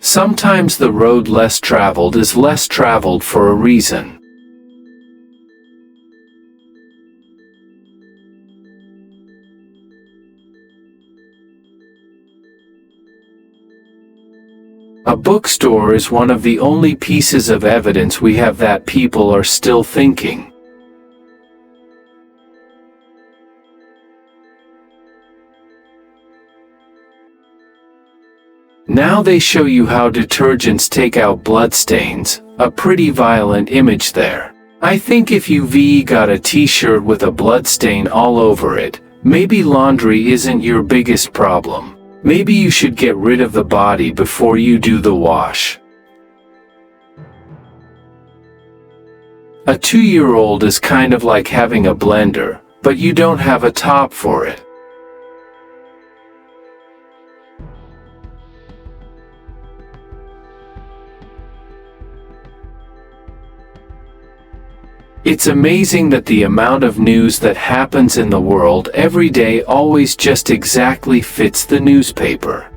Sometimes the road less traveled is less traveled for a reason. A bookstore is one of the only pieces of evidence we have that people are still thinking. Now they show you how detergents take out bloodstains, a pretty violent image there. I think if you got a t-shirt with a bloodstain all over it, maybe laundry isn't your biggest problem. Maybe you should get rid of the body before you do the wash. A 2-year-old is kind of like having a blender, but you don't have a top for it. It's amazing that the amount of news that happens in the world every day always just exactly fits the newspaper.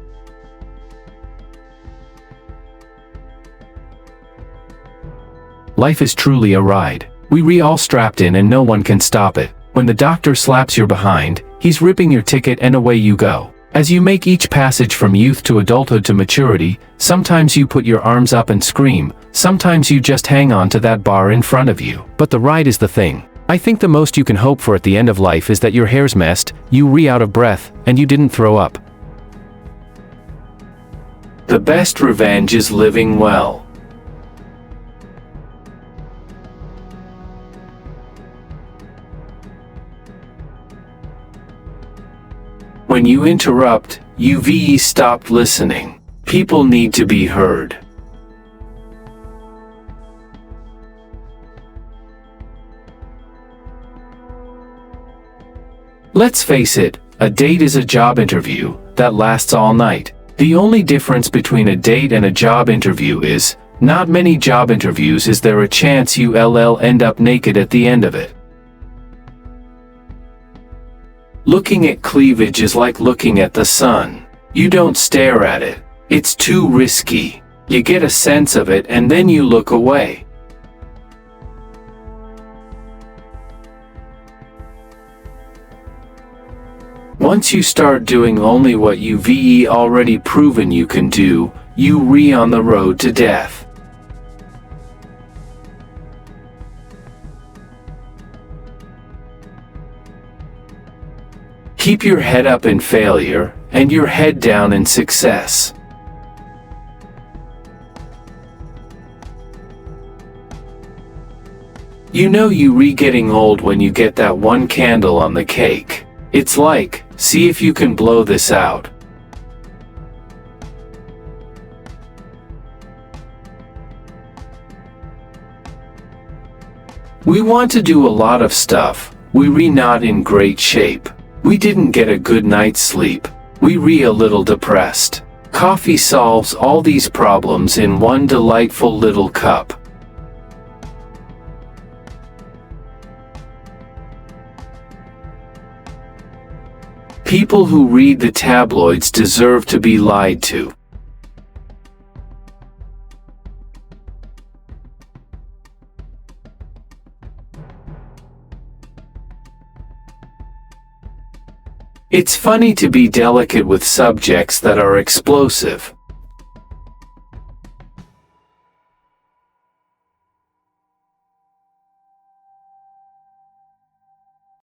Life is truly a ride. We all strapped in and no one can stop it. When the doctor slaps your behind, he's ripping your ticket and away you go. As you make each passage from youth to adulthood to maturity, sometimes you put your arms up and scream, sometimes you just hang on to that bar in front of you. But the ride is the thing. I think the most you can hope for at the end of life is that your hair's messed, you out of breath, and you didn't throw up. The best revenge is living well. When you interrupt, you stopped listening. People need to be heard. Let's face it, a date is a job interview that lasts all night. The only difference between a date and a job interview is, not many job interviews is there a chance you'll end up naked at the end of it. Looking at cleavage is like looking at the sun. You don't stare at it. It's too risky. You get a sense of it and then you look away. Once you start doing only what you've already proven you can do, you're on the road to death. Keep your head up in failure, and your head down in success. You know you're getting old when you get that one candle on the cake. It's like, see if you can blow this out. We want to do a lot of stuff, we're not in great shape. We didn't get a good night's sleep. We're a little depressed. Coffee solves all these problems in one delightful little cup. People who read the tabloids deserve to be lied to. It's funny to be delicate with subjects that are explosive.